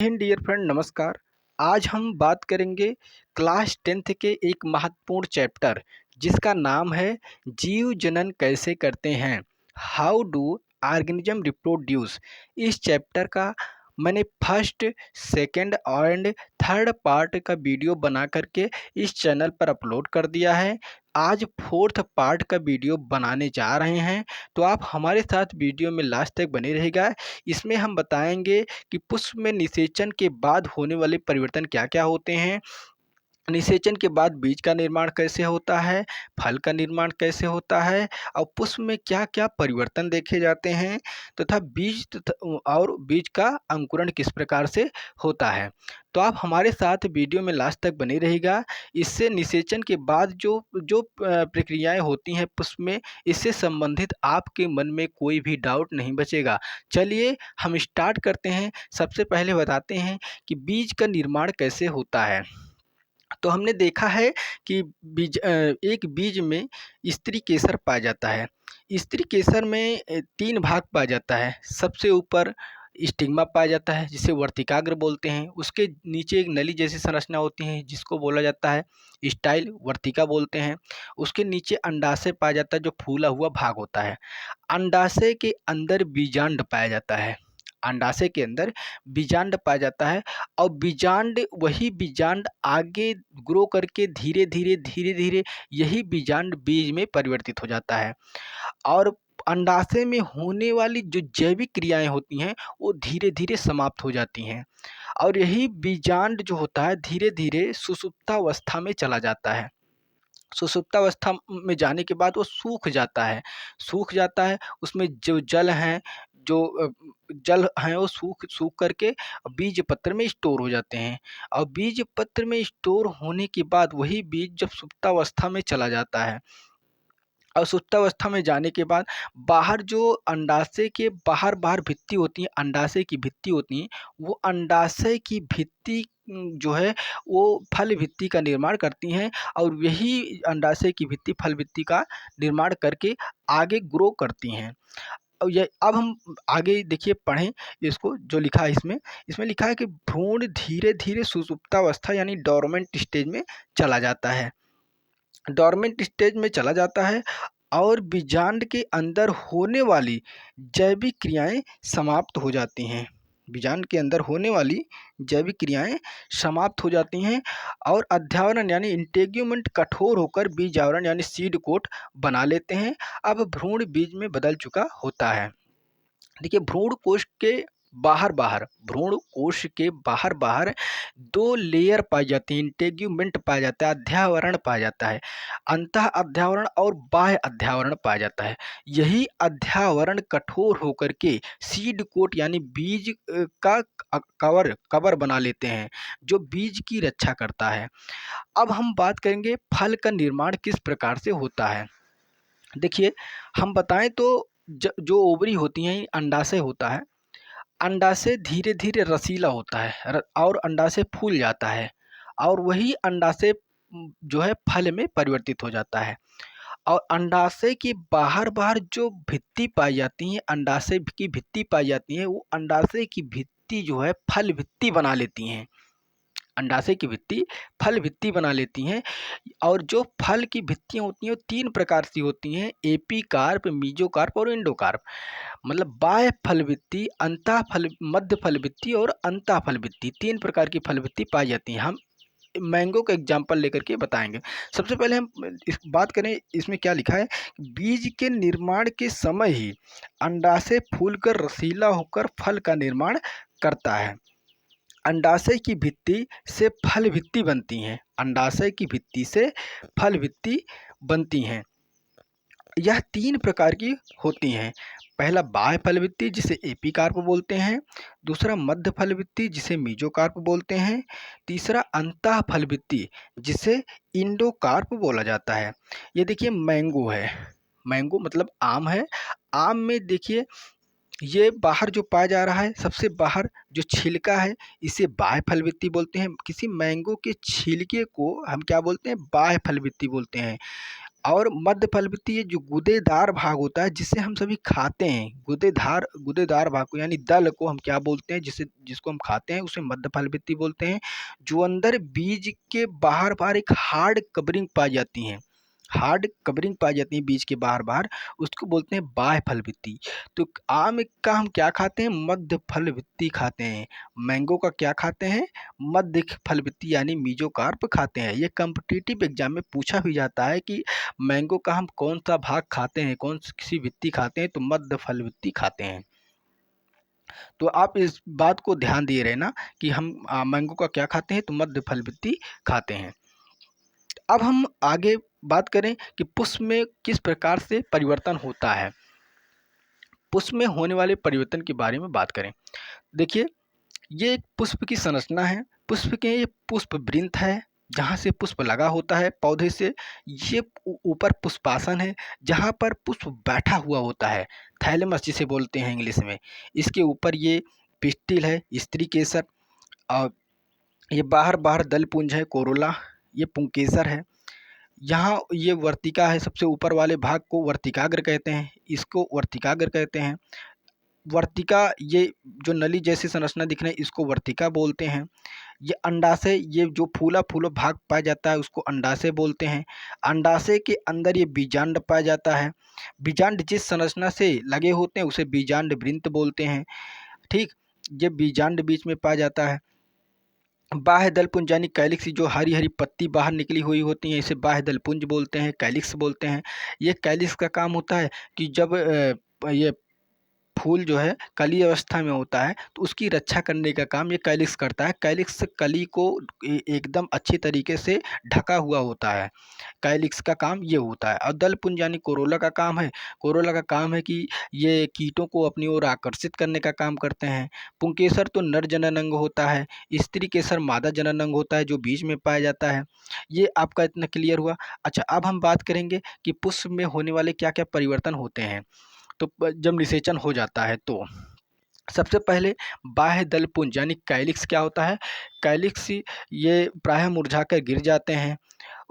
Dear friend नमस्कार। आज हम बात करेंगे क्लास 10th के एक महत्वपूर्ण चैप्टर जिसका नाम है जीव जनन कैसे करते हैं। How do organism reproduce. इस चैप्टर का मैंने first, second and third part का वीडियो बना करके इस चैनल पर अपलोड कर दिया है। आज फोर्थ पार्ट का वीडियो बनाने जा रहे हैं, तो आप हमारे साथ वीडियो में लास्ट तक बने रहेगा। इसमें हम बताएंगे कि पुष्प में निषेचन के बाद होने वाले परिवर्तन क्या-क्या होते हैं, निषेचन के बाद बीज का निर्माण कैसे होता है, फल का निर्माण कैसे होता है और पुष्प में क्या-क्या परिवर्तन देखे जाते हैं तथा बीज का अंकुरण किस प्रकार से होता है। तो आप हमारे साथ वीडियो में लास्ट तक बने रहिएगा। इससे निषेचन के बाद जो जो प्रक्रियाएँ होती हैं पुष्प में, इससे संबंधित आपके मन में कोई भी डाउट नहीं बचेगा। चलिए हम स्टार्ट करते हैं। सबसे पहले बताते हैं कि बीज का निर्माण कैसे होता है। तो हमने देखा है कि एक बीज में स्त्री केसर पाया जाता है। स्त्री केसर में 3 भाग पाया जाता है। सबसे ऊपर स्टिग्मा पाया जाता है जिसे वर्तिकाग्र बोलते हैं। उसके नीचे एक नली जैसी संरचना होती है जिसको बोला जाता है स्टाइल, वर्तिका बोलते हैं। उसके नीचे अंडाशय पाया जाता है जो फूला हुआ भाग होता है। अंडाशय के अंदर बीजांड पाया जाता है। अंडाशय के अंदर बीजांड पाया जाता है और वही बीजांड आगे ग्रो करके धीरे-धीरे यही बीजांड बीज में परिवर्तित हो जाता है और अंडाशय में होने वाली जो जैविक क्रियाएँ होती हैं, वो धीरे-धीरे समाप्त हो जाती हैं और यही बीजांड जो होता है धीरे-धीरे सुषुप्तावस्था में चला जाता है। सुषुप्तावस्था में जाने के बाद वो सूख जाता है, उसमें जो जल हैं वो सूख सूख करके बीज पत्र में स्टोर हो जाते हैं और बीज पत्र में स्टोर होने के बाद वही बीज जब सुप्तावस्था में चला जाता है और सुप्तावस्था में जाने के बाद बाहर जो अंडाशय के बाहर भित्ति होती है, अंडाशय की भित्ति होती है, वो अंडाशय की भित्ति जो है वो फल भित्ति का निर्माण करती हैं और यही अंडाशय की भित्ति फल भित्ति का निर्माण करके आगे ग्रो करती हैं। और ये अब हम आगे देखिए पढ़ें इसको जो लिखा है इसमें लिखा है कि भ्रूण धीरे-धीरे सुषुप्तावस्था यानी डोर्मेंट स्टेज में चला जाता है। डोर्मेंट स्टेज में चला जाता है और बीजांड के अंदर होने वाली जैविक क्रियाएँ समाप्त हो जाती हैं। बीजांड के अंदर होने वाली जैविक क्रियाएँ समाप्त हो जाती हैं और अध्यावरण यानी इंटेग्यूमेंट कठोर होकर बीज आवरण यानी सीड कोट बना लेते हैं। अब भ्रूण बीज में बदल चुका होता है। देखिए भ्रूण कोश के बाहर 2 लेयर पाए जाते हैं, इंटेग्यूमेंट पाया जाता है, अध्यावरण पाया जाता है। अंतः अध्यावरण और बाह्य अध्यावरण पाया जाता है। यही अध्यावरण कठोर होकर के सीड कोट यानी बीज का कवर बना लेते हैं, जो बीज की रक्षा करता है। अब हम बात करेंगे फल का निर्माण किस प्रकार से होता है। देखिए हम बताएँ तो जो ओवरी होती हैं अंडाशय होता है। अंडाशय धीरे-धीरे रसीला होता है और अंडाशय फूल जाता है और वही अंडाशय जो है फल में परिवर्तित हो जाता है और अंडाशय के बाहर जो भित्ति पाई जाती है, अंडाशय की भित्ति पाई जाती है, वो अंडाशय की भित्ति जो है फल भित्ति बना लेती हैं। अंडाशय की भित्ति फल भित्ति बना लेती हैं और जो फल की भित्तियाँ होती हैं वो 3 प्रकार से होती हैं, एपीकार्प, मेसोकार्प और एंडोकार्प। मतलब बाह्य फल भित्ति, मध्य फल भित्ति और अंतः फल भित्ति, 3 प्रकार की फल भित्ति पाई जाती हैं। हम मैंगो का एग्जाम्पल लेकर के बताएँगे। सबसे पहले हम इस बात करें इसमें क्या लिखा है, बीज के निर्माण के समय ही अंडाशय फूलकर रसीला होकर फल का निर्माण करता है। अंडाशय की भित्ति से फल भित्ति बनती हैं। अंडाशय की भित्ति से फल भित्ति बनती हैं। यह 3 प्रकार की होती हैं। पहला बाह्य फल भित्ति जिसे एपीकार्प बोलते हैं, दूसरा मध्य फल भित्ति जिसे मेसोकार्प बोलते हैं, तीसरा अंतः फल भित्ति जिसे एंडोकार्प बोला जाता है। ये देखिए मैंगो है, मैंगो मतलब आम है। आम में देखिए ये बाहर जो पाया जा रहा है, सबसे बाहर जो छिलका है इसे बाह्य फल भित्ति बोलते हैं। किसी मैंगो के छिलके को हम क्या बोलते हैं, बाह्य फल भित्ति बोलते हैं। और मध्य फलवृत्ति ये जो गूदेदार भाग होता है जिसे हम सभी खाते हैं, गूदेदार भाग को यानी दल को हम क्या बोलते हैं, जिसको हम खाते हैं उसे मध्य फलवृत्ति बोलते हैं। जो अंदर बीज के बाहर बाहर एक हार्ड कवरिंग पाई जाती है, हार्ड कवरिंग पाई जाती है बीज के बाहर बाहर, उसको बोलते हैं बाह्य फलवृत्ति। तो आम का हम क्या खाते हैं, मध्य फलवृत्ति खाते हैं। मैंगो का क्या खाते हैं, मध्य फलवृत्ति यानी मीजोकार्प खाते हैं। ये कॉम्पिटिटिव एग्जाम में पूछा भी जाता है कि मैंगो का हम कौन सा भाग खाते हैं, कौन सी वित्ती खाते हैं, तो मध्य फलवृत्ति खाते हैं। तो आप इस बात को ध्यान दिए रहे ना कि हम मैंगो का क्या खाते हैं, तो मध्य फलवृत्ति खाते हैं। अब हम आगे बात करें कि पुष्प में किस प्रकार से परिवर्तन होता है। पुष्प में होने वाले परिवर्तन के बारे में बात करें। देखिए, ये एक पुष्प की संरचना है। पुष्प के ये पुष्प वृंत है जहाँ से पुष्प लगा होता है पौधे से। ये ऊपर पुष्पासन है जहाँ पर पुष्प बैठा हुआ होता है, थैलेमस जिसे बोलते हैं इंग्लिश में। इसके ऊपर ये पिस्टिल है, स्त्री केसर, और ये बाहर बाहर दल पुंज है, कोरोला, ये पुंकेसर है। यहाँ ये वर्तिका है, सबसे ऊपर वाले भाग को वर्तिकाग्र कहते हैं, इसको वर्तिकाग्र कहते हैं। वर्तिका, ये जो नली जैसी संरचना दिख रही है इसको वर्तिका बोलते हैं। ये अंडाशय, ये जो फूला फूला भाग पाया जाता है उसको अंडाशय बोलते हैं। अंडाशय के अंदर ये बीजांड पाया जाता है। बीजांड जिस संरचना से लगे होते हैं उसे बीजांड वृंत बोलते हैं। ठीक, ये बीजांड बीच में पाया जाता है। बाह्य दल पुंज यानी कैलिक्स, जो हरी हरी पत्ती बाहर निकली हुई होती है इसे बाह्य दल पुंज बोलते हैं, कैलिक्स बोलते हैं। ये कैलिक्स का काम होता है कि जब ये फूल जो है कली अवस्था में होता है तो उसकी रक्षा करने का काम ये कैलिक्स करता है। कैलिक्स कली को एकदम अच्छी तरीके से ढका हुआ होता है, कैलिक्स का काम ये होता है। और दलपुंज यानी कोरोला का काम है। कोरोला का काम है कि ये कीटों को अपनी ओर आकर्षित करने का काम करते हैं। पुंकेसर तो नर जनन अंग होता है, स्त्री केसर मादा जनन अंग होता है जो बीज में पाया जाता है। ये आपका इतना क्लियर हुआ। अच्छा, अब हम बात करेंगे कि पुष्प में होने वाले क्या क्या परिवर्तन होते हैं। तो जब निषेचन हो जाता है तो सबसे पहले बाह्य दल पुंज यानी कैलिक्स क्या होता है, कैलिक्स ये प्रायः मुरझाकर गिर जाते हैं।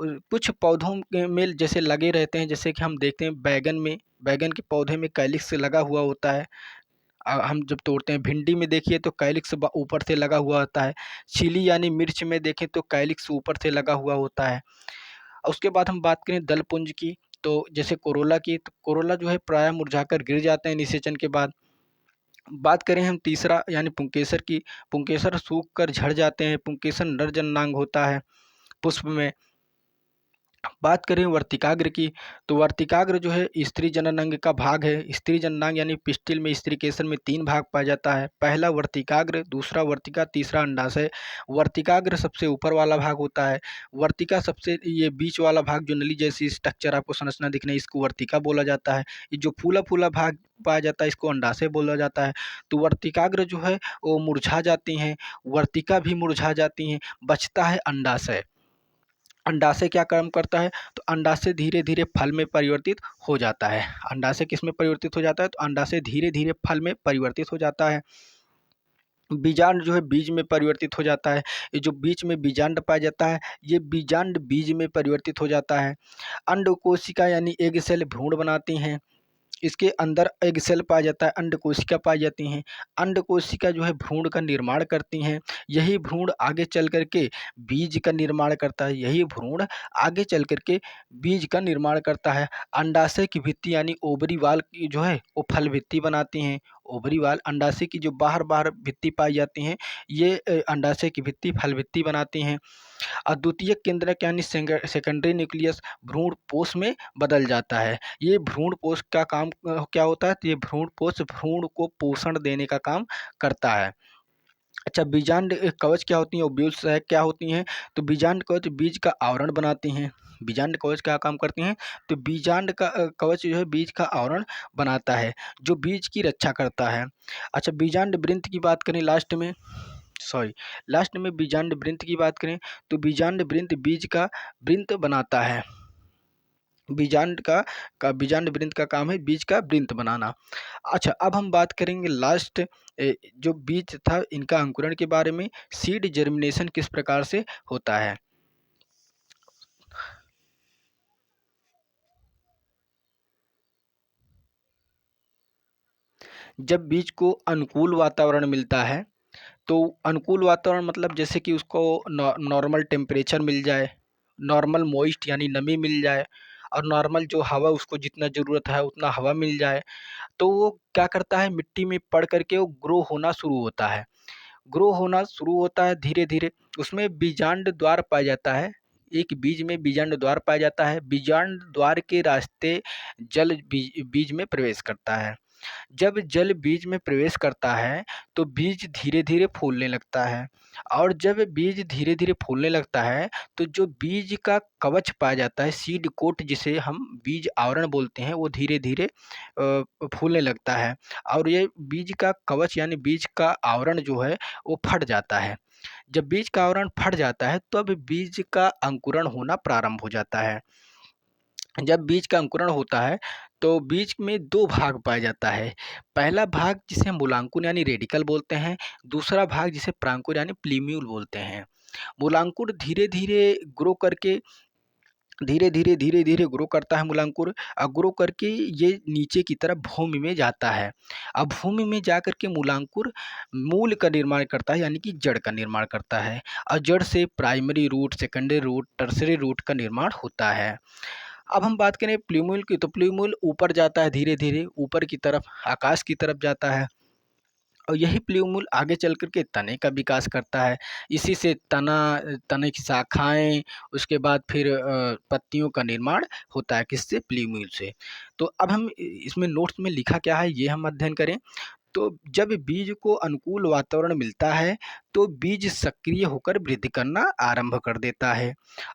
कुछ पौधों में जैसे लगे रहते हैं, जैसे कि हम देखते हैं बैगन में, बैगन के पौधे में कैलिक्स लगा हुआ होता है। हम जब तोड़ते हैं, भिंडी में देखिए तो कैलिक्स ऊपर से लगा हुआ होता है। चिली यानी मिर्च में देखें तो कैलिक्स ऊपर से लगा हुआ होता है। उसके बाद हम बात करें दलपुंज की, तो जैसे कोरोला की, तो कोरोला जो है प्रायः मुरझाकर गिर जाते हैं निषेचन के बाद। बात करें हम तीसरा यानी पुंकेसर की, पुंकेसर सूख कर झड़ जाते हैं। पुंकेसर नर जननांग होता है पुष्प में। बात करें वर्तिकाग्र की, तो वर्तिकाग्र जो है स्त्री जननांग का भाग है। स्त्री जननांग यानी पिस्टिल में स्त्री केसर में 3 भाग पाया जाता है। पहला वर्तिकाग्र, दूसरा वर्तिका, तीसरा अंडाशय। वर्तिकाग्र सबसे ऊपर वाला भाग होता है। वर्तिका सबसे ये बीच वाला भाग जो नली जैसी स्ट्रक्चर आपको संरचना दिख रही है इसको वर्तिका बोला जाता है। ये जो फूला फूला भाग पाया जाता है इसको अंडाशय बोला जाता है। तो वर्तिकाग्र जो है वो मुरझा जाती हैं, वर्तिका भी मुरझा जाती हैं, बचता है अंडाशय। अंडाशय क्या काम करता है, तो अंडाशय धीरे धीरे फल में परिवर्तित हो जाता है। अंडाशय किस में परिवर्तित हो जाता है, तो अंडाशय धीरे धीरे फल में परिवर्तित हो जाता है। बीजांड जो है बीज में परिवर्तित हो जाता है। ये जो बीच में बीजांड पाया जाता है ये बीजांड बीज में परिवर्तित हो जाता है। अंड कोशिका यानी एग सेल भ्रूण बनाती हैं। इसके अंदर एग सेल पाया जाता है, अंड कोशिका पाई जाती हैं। अंड कोशिका जो है भ्रूण का निर्माण करती हैं। यही भ्रूण आगे चल कर के बीज का निर्माण करता है, यही भ्रूण आगे चल कर के बीज का निर्माण करता है। अंडाशय की भित्ति यानी ओवरी वाल की जो है वो फल भित्ति बनाती हैं। ओवरी वाल, अंडाशय की जो बाहर बाहर भित्ति पाई जाती हैं ये अंडाशय की भित्ति फल भित्ति बनाती हैं। और द्वितीयक केंद्रक यानी सेकेंडरी न्यूक्लियस भ्रूण पोष में बदल जाता है। ये भ्रूण पोष का काम क्या होता है, तो ये भ्रूण पोष भ्रूण को पोषण देने का काम करता है। अच्छा, बीजांड कवच क्या होती हैं, ओव्यूल्स क्या होती हैं, तो बीजांड कवच बीज का आवरण बनाती हैं। बीजांड कवच क्या काम करती हैं, तो बीजांड का कवच जो है बीज का आवरण बनाता है जो बीज की रक्षा करता है। अच्छा, बीजांड वृंत की बात करें लास्ट में बीजांड वृंत की बात करें तो बीजांड वृंत बीज का वृंत बनाता है। बीजांड वृंत का काम है बीज का वृंत बनाना। अच्छा, अब हम बात करेंगे लास्ट जो बीज था इनका अंकुरण के बारे में। सीड जर्मिनेशन किस प्रकार से होता है। जब बीज को अनुकूल वातावरण मिलता है, तो अनुकूल वातावरण मतलब जैसे कि उसको नॉर्मल टेम्परेचर मिल जाए, नॉर्मल मॉइस्ट यानी नमी मिल जाए, और नॉर्मल जो हवा उसको जितना ज़रूरत है उतना हवा मिल जाए, तो वो क्या करता है, मिट्टी में पड़ करके वो ग्रो होना शुरू होता है। ग्रो होना शुरू होता है धीरे-धीरे, उसमें बीजांड द्वार पाया जाता है। एक बीज में बीजांड द्वार पाया जाता है, बीजांड द्वार के रास्ते जल बीज में प्रवेश करता है। जब जल बीज में प्रवेश करता है, तो बीज धीरे-धीरे फूलने लगता है, और जब बीज धीरे-धीरे फूलने लगता है, तो जो बीज का कवच पाया जाता है, सीड कोट जिसे हम बीज आवरण बोलते हैं, वो धीरे-धीरे फूलने लगता है, और ये बीज का कवच यानी बीज का आवरण जो है, वो फट जाता है। जब बीज का आवरण फट जाता है, तब बीज का अंकुरण होना प्रारंभ हो जाता है। जब बीज का अंकुरण होता है, तो बीज में 2 भाग पाया जाता है। पहला भाग जिसे हम मूलांकुर यानी रेडिकल बोलते हैं, दूसरा भाग जिसे प्रांकुर यानी प्लीम्यूल बोलते हैं। मूलांकुर धीरे-धीरे ग्रो करके धीरे-धीरे, धीरे-धीरे ग्रो करता है मूलांकुर, ग्रो करके ये नीचे की तरफ भूमि में जाता है। अब भूमि में जाकर के मूलांकुर मूल का निर्माण करता है, यानी कि जड़ का निर्माण करता है, और जड़ से primary root, secondary root, tertiary root का निर्माण होता है। अब हम बात करें प्लूम्यूल की, तो प्लूम्यूल ऊपर जाता है धीरे-धीरे, ऊपर की तरफ, आकाश की तरफ जाता है, और यही प्लूम्यूल आगे चल कर के तने का विकास करता है। इसी से तना, तने की शाखाएँ, उसके बाद फिर पत्तियों का निर्माण होता है, किससे? प्लूम्यूल से। तो अब हम इसमें नोट्स में लिखा क्या है, ये हम अध्ययन करें। तो जब बीज को अनुकूल वातावरण मिलता है, तो बीज सक्रिय होकर वृद्धि करना आरंभ कर देता है,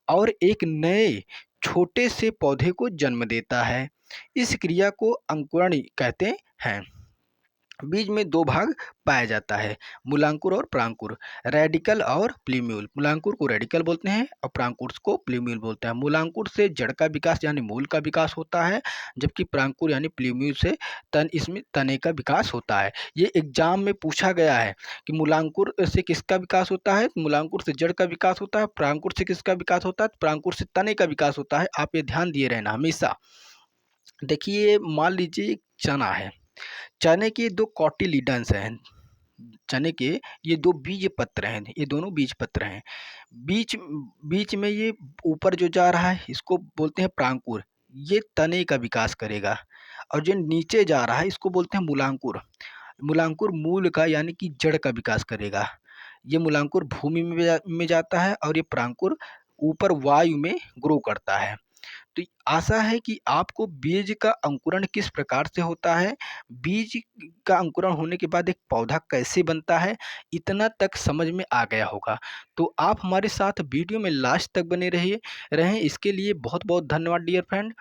और एक नए छोटे से पौधे को जन्म देता है। इस क्रिया को अंकुरण कहते हैं। बीज में 2 भाग पाया जाता है, मूलांकुर और प्रांकुर, रेडिकल और प्लीम्यूल। मूलांकुर को रेडिकल बोलते हैं और प्रांकुर को प्लीम्यूल बोलते हैं। मूलांकुर से जड़ का विकास यानी मूल का विकास होता है, जबकि प्रांकुर यानी प्लीम्यूल से इसमें तने का विकास होता है। ये एग्जाम में पूछा गया है कि मूलांकुर से किसका विकास होता है? मूलांकुर से जड़ का विकास होता है, प्रांकुर से किसका विकास होता है? प्रांकुर से तने का विकास होता है। आप ये ध्यान दिए रहना हमेशा। देखिए, मान लीजिए चना है, चने के 2 कॉटिलिडन्स हैं। चने के ये 2 बीज पत्र हैं, ये दोनों बीज पत्र हैं। बीच बीच में ये ऊपर जो जा रहा है, इसको बोलते हैं प्रांकुर, ये तने का विकास करेगा, और जो नीचे जा रहा है, इसको बोलते हैं मूलांकुर। मूलांकुर मूल का यानी कि जड़ का विकास करेगा। ये मूलांकुर भूमि में जाता है, और ये प्रांकुर ऊपर वायु में ग्रो करता है। तो आशा है कि आपको बीज का अंकुरण किस प्रकार से होता है, बीज का अंकुरण होने के बाद एक पौधा कैसे बनता है, इतना तक समझ में आ गया होगा। तो आप हमारे साथ वीडियो में लास्ट तक बने रहिए रहें, इसके लिए बहुत बहुत धन्यवाद डियर फ्रेंड।